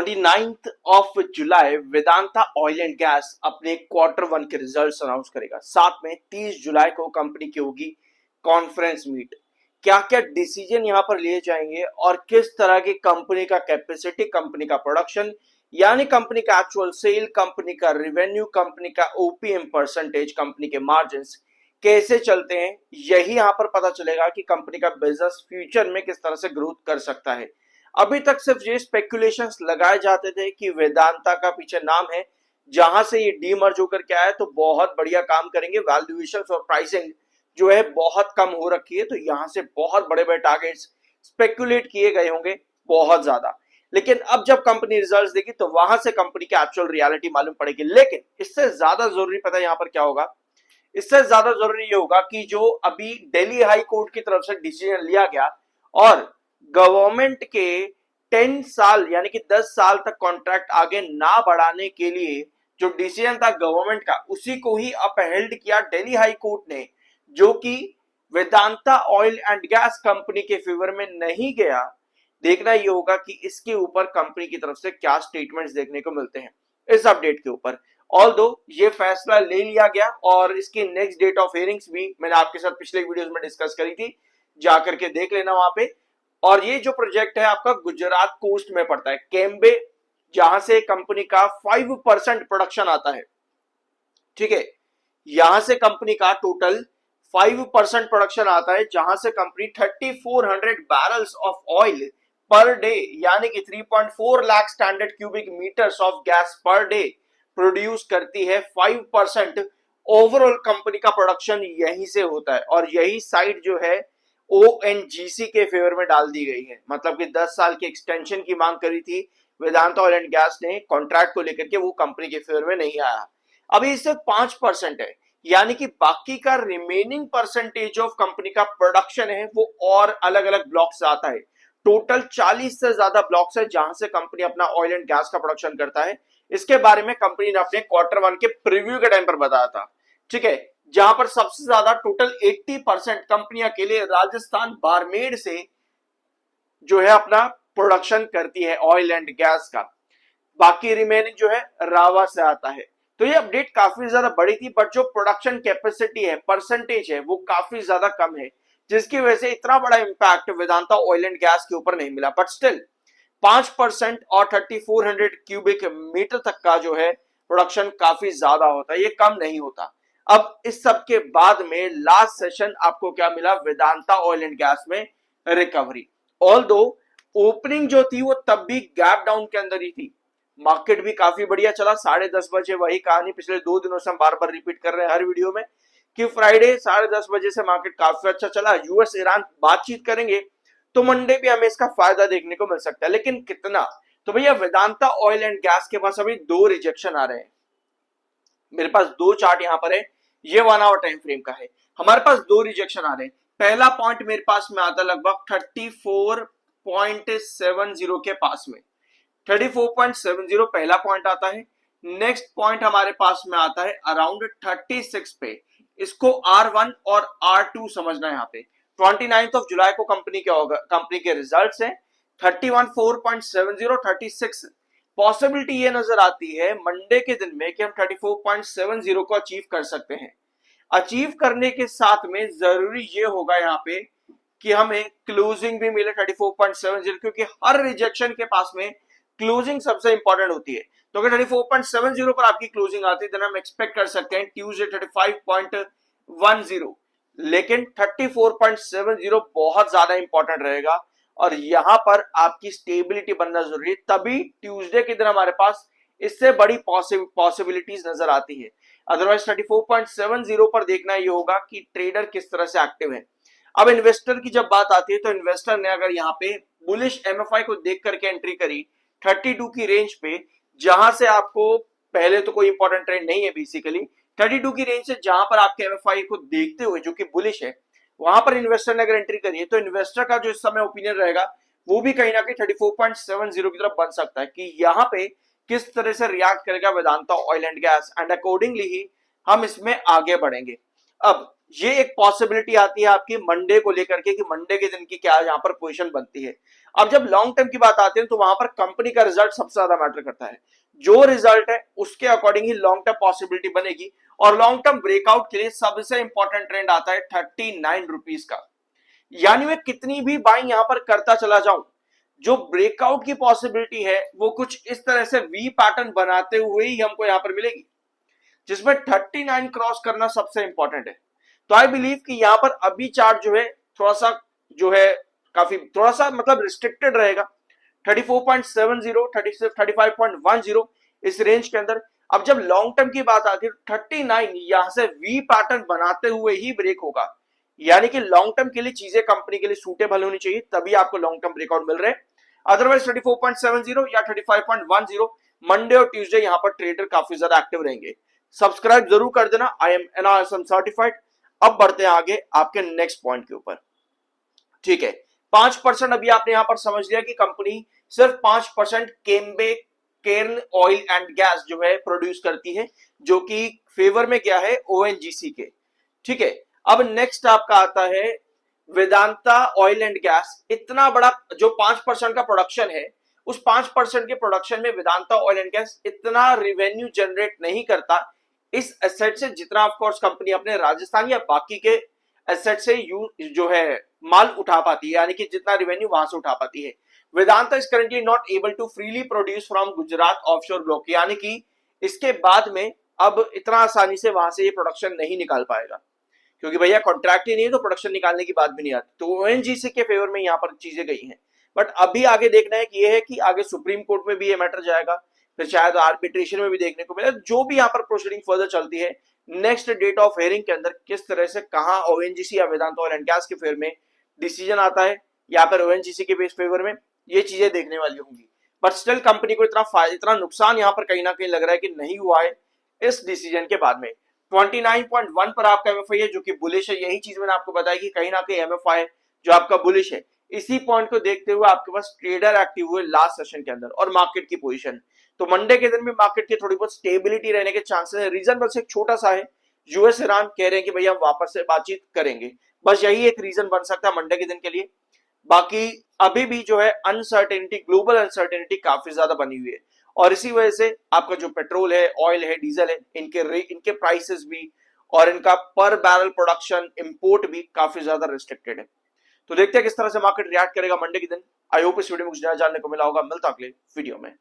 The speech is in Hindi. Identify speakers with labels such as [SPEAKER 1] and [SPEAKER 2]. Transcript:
[SPEAKER 1] 29th of July Vedanta oil and gas अपने Q1 के रिजल्ट्स अनाउंस करेगा। साथ में 30 जुलाई को कंपनी की होगी कॉन्फ्रेंस मीट। क्या क्या डिसीजन यहां पर लिए जाएंगे और किस तरह की कंपनी का कैपेसिटी, कंपनी का प्रोडक्शन यानी कंपनी का एक्चुअल सेल, कंपनी का रेवेन्यू, कंपनी का ओपीएम परसेंटेज, कंपनी के मार्जिन कैसे चलते हैं, यही यहां पर पता चलेगा कि कंपनी का बिजनेस फ्यूचर में किस तरह से ग्रोथ कर सकता है। अभी तक सिर्फ ये स्पेकुलेशंस लगाए जाते थे कि वेदांता का पीछे नाम है, जहां से ये डीमर्ज होकर के आया तो बहुत बढ़िया काम करेंगे, वैल्यूएशन और प्राइसिंग जो है बहुत कम हो रखी है, तो यहां से बहुत बड़े बड़े टारगेट्स स्पेकुलेट किए गए होंगे बहुत ज्यादा। लेकिन अब जब कंपनी रिजल्ट्स देगी तो वहां से कंपनी की एक्चुअल रियलिटी मालूम पड़ेगी। लेकिन इससे ज्यादा जरूरी पता है यहां पर क्या होगा, इससे ज्यादा जरूरी ये होगा कि जो अभी दिल्ली हाई कोर्ट की तरफ से डिसीजन लिया गया और गवर्नमेंट के 10 साल यानी कि 10 साल तक कॉन्ट्रैक्ट आगे ना बढ़ाने के लिए जो डिसीजन था गवर्नमेंट का, उसी को ही अपहेल्ड किया दिल्ली हाई कोर्ट ने, जो कि Vedanta oil and gas company के फेवर में नहीं गया। देखना ये होगा कि इसके ऊपर कंपनी की तरफ से क्या स्टेटमेंट्स देखने को मिलते हैं इस अपडेट के ऊपर। ऑल्दो ये फैसला ले लिया गया और इसकी नेक्स्ट डेट ऑफ हियरिंग्स भी मैंने आपके साथ पिछले वीडियोस में डिस्कस करी थी, जाकर के देख लेना वहां पे। और ये जो प्रोजेक्ट है आपका गुजरात कोस्ट में पड़ता है, केम्बे, जहां से कंपनी का 5% प्रोडक्शन आता है। ठीक है, यहां से कंपनी का टोटल 5% प्रोडक्शन आता है, जहां से company 3400 barrels of oil per day यानी कि 3.4 lakh standard cubic metres of gas per day produce करती है। 5% ओवरऑल कंपनी का प्रोडक्शन यहीं से होता है और यही साइट जो है ओएनजीसी के फेवर में डाल दी गई है। मतलब कि 10 साल की एक्सटेंशन की मांग करी थी वेदांता ऑयल एंड गैस ने कॉन्ट्रैक्ट को लेकर के, वो कंपनी के फेवर में नहीं आया। अभी इससे 5% है, यानी कि बाकी का रिमेनिंग परसेंटेज ऑफ कंपनी का प्रोडक्शन है वो और अलग अलग ब्लॉक से आता है। टोटल 40 से ज्यादा ब्लॉक्स है जहां से कंपनी अपना ऑयल एंड गैस का प्रोडक्शन करता है। इसके बारे में कंपनी ने अपने Q1 के प्रीव्यू के टाइम पर बताया था। ठीक है, जहां पर सबसे ज्यादा टोटल 80% कंपनी अकेले राजस्थान बाड़मेर से जो है अपना प्रोडक्शन करती है ऑयल एंड गैस का। बाकी रिमेनिंग जो है रावा से आता है। तो ये अपडेट काफी ज्यादा बड़ी थी, बट जो प्रोडक्शन कैपेसिटी है, परसेंटेज है, वो काफी ज्यादा कम है, जिसकी वजह से इतना बड़ा impact Vedanta oil and gas के ऊपर नहीं मिला। बट स्टिल 5% और 3400 क्यूबिक मीटर तक का जो है प्रोडक्शन काफी ज्यादा होता है, ये कम नहीं होता। अब इस सब के बाद में लास्ट सेशन आपको क्या मिला, वेदांता ऑयल एंड गैस में रिकवरी। ऑल्दो ओपनिंग जो थी वो तब भी गैप डाउन के अंदर ही थी, मार्केट भी काफी बढ़िया चला। 10:30 बजे वही कहानी पिछले 2 दिनों से हम बार बार रिपीट कर रहे हैं हर वीडियो में कि फ्राइडे 10:30 बजे से मार्केट काफी अच्छा चला। यूएस ईरान बातचीत करेंगे तो मंडे भी हमें इसका फायदा देखने को मिल सकता है, लेकिन कितना? तो भैया वेदांता ऑयल एंड गैस के पास अभी 2 रिजेक्शन आ रहे हैं। मेरे पास 2 चार्ट यहां पर है, ये 1 आवर टाइम फ्रेम का है। हमारे पास 2 रिजेक्शन आ रहे हैं। पहला पॉइंट मेरे पास में आता है लगभग 34.70 के पास में, 34.70 पहला पॉइंट आता है। नेक्स्ट पॉइंट हमारे पास में आता है अराउंड 36 पे। इसको R1 और R2 समझना है। यहाँ पे 29th ऑफ जुलाई को कंपनी के रिजल्ट्स हैं। 31.470 36 पॉसिबिलिटी ये नजर आती है मंडे के दिन में कि हम 34.70 को अचीव कर सकते हैं। अचीव करने के साथ में जरूरी ये होगा यहाँ पे कि हमें क्लोजिंग भी मिले 34.70, क्योंकि हर रिजेक्शन के पास में क्लोजिंग सबसे इंपॉर्टेंट होती है। तो अगर 34.70 पर आपकी क्लोजिंग आती है तो हम एक्सपेक्ट कर सकते हैं ट्यूसडे 35.10, लेकिन 34.70 बहुत ज्यादा इंपॉर्टेंट रहेगा और यहां पर आपकी स्टेबिलिटी बनना जरूरी है, तभी ट्यूसडे के दिन हमारे पास इससे बड़ी पॉसिबिलिटीज नजर आती है। अदरवाइज 34.70 पर देखना ये होगा कि ट्रेडर किस तरह से एक्टिव है। अब इन्वेस्टर की जब बात आती है तो इन्वेस्टर ने अगर यहाँ पे बुलिश एमएफआई को देख करके एंट्री करी 32 की रेंज पे, जहां से आपको पहले तो कोई इंपॉर्टेंट ट्रेंड नहीं है बेसिकली, 32 की रेंज से जहां पर आपके एमएफआई को देखते हुए जो कि बुलिश है, वहां पर इन्वेस्टर ने अगर एंट्री करी है तो इन्वेस्टर का जो इस समय ओपिनियन रहेगा वो भी कहीं ना कहीं 34.70 की तरफ बन सकता है कि यहाँ पे किस तरह से रिएक्ट करेगा Vedanta oil and gas, and accordingly ही हम इसमें आगे बढ़ेंगे। अब ये एक पॉसिबिलिटी आती है आपकी मंडे को लेकर के कि मंडे के दिन की क्या यहाँ पर पोजीशन बनती है। अब जब लॉन्ग टर्म की बात आती है तो वहां पर कंपनी का रिजल्ट सबसे ज्यादा मैटर करता है। जो रिजल्ट है उसके अकॉर्डिंग ही लॉन्ग टर्म पॉसिबिलिटी बनेगी। और लॉन्ग टर्म ब्रेकआउट के लिए सबसे इंपॉर्टेंट ट्रेंड आता है 39 रुपीज का। यानी मैं कितनी भी बाइंग यहां पर करता चला जाऊं, जो ब्रेकआउट की पॉसिबिलिटी है वो कुछ इस तरह से वी पैटर्न बनाते हुए ही हमको यहां पर मिलेगी, जिसमें 39 क्रॉस करना सबसे इंपॉर्टेंट है। तो आई बिलीव कि यहां पर अभी चार्ट जो है थोड़ा सा जो है काफी थोड़ा सा मतलब रिस्ट्रिक्टेड रहेगा 34.70 35.10 इस रेंज के अंदर। अब जब लॉन्ग टर्म की बात आती है 39 यहां से वी पैटर्न बनाते हुए ही ब्रेक होगा। यानी कि लॉन्ग टर्म के लिए चीजें कंपनी के लिए सूटेबल होनी चाहिए, तभी आपको लॉन्ग टर्म ब्रेकआउट मिल रहे हैं। अदरवाइज 34.70 या 35.10 मंडे और ट्यूसडे यहां पर ट्रेडर काफी ज्यादा एक्टिव रहेंगे। सब्सक्राइब जरूर कर देना। I am NRSM certified. अब बढ़ते हैं आगे आपके नेक्स्ट पॉइंट के ऊपर। ठीक है, 5% अभी आपने यहां पर समझ लिया कि कंपनी सिर्फ 5% केर्न ऑयल एंड गैस जो है प्रोड्यूस करती है, जो कि फेवर में क्या है ओएनजीसी के। ठीक है, अब नेक्स्ट आपका आता है वेदांता ऑयल एंड गैस। इतना बड़ा जो 5% का प्रोडक्शन है, उस 5% के प्रोडक्शन में वेदांता ऑयल एंड गैस इतना रिवेन्यू जनरेट नहीं करता इस एसेट से, जितना ऑफकोर्स कंपनी अपने राजस्थान या बाकी के एसेट से जो है माल उठा पाती है, यानी कि जितना रिवेन्यू वहां से उठा पाती है। Vedanta is currently not able to freely produce from Gujarat offshore block, यानी कि इसके बाद में अब इतना आसानी से वहां से ये प्रोडक्शन नहीं निकाल पाएगा, क्योंकि भैया कॉन्ट्रैक्ट ही नहीं है तो प्रोडक्शन निकालने की बात भी नहीं आती। तो ओएनजीसी के फेवर में यहाँ पर चीजें गई हैं। बट अभी आगे देखना है कि ये है कि आगे सुप्रीम कोर्ट में भी ये मैटर जाएगा, फिर शायद आर्बिट्रेशन में भी देखने को मिले। जो भी यहाँ पर प्रोसीडिंग फर्दर चलती है, नेक्स्ट डेट ऑफ हेयरिंग के अंदर किस तरह से कहां ओएनजीसी या वेदांता ऑयल एंड गैस के फेवर में डिसीजन आता है, या फिर ओएनजीसी के बेस फेवर में, ये चीजें देखने वाली होंगी। बट स्टिल कंपनी को इतना नुकसान यहाँ पर कहीं ना कहीं लग रहा है कि नहीं हुआ है इस डिसीजन के बाद में। 29.1 पर आपका एमएफआई है जो कि बुलिश है। यही चीज मैंने आपको बताया कि कहीं ना कहीं एमएफआई जो आपका बुलिश है, इसी पॉइंट को देखते हुए आपके पास ट्रेडर एक्टिव हुए लास्ट सेशन के अंदर और मार्केट की पोजीशन। तो मंडे के दिन भी मार्केट की थोड़ी बहुत स्टेबिलिटी रहने के चांसेस है। रीजन बस एक छोटा सा है, यूएस ईरान कह रहे हैं कि भैया हम वापस से बातचीत करेंगे, बस यही एक रीजन बन सकता है मंडे के दिन के लिए। बाकी अभी भी जो है अनसर्टेनिटी, ग्लोबल अनसर्टेनिटी काफी ज्यादा बनी हुई है, और इसी वजह से आपका जो पेट्रोल है, ऑयल है, डीजल है, इनके प्राइसेस भी और इनका पर बैरल प्रोडक्शन इंपोर्ट भी काफी ज्यादा रिस्ट्रिक्टेड है। तो देखते हैं किस तरह से मार्केट रिएक्ट करेगा मंडे के दिन। आई होप इस वीडियो में कुछ नया जानने को मिला होगा। मिलता अगले वीडियो में।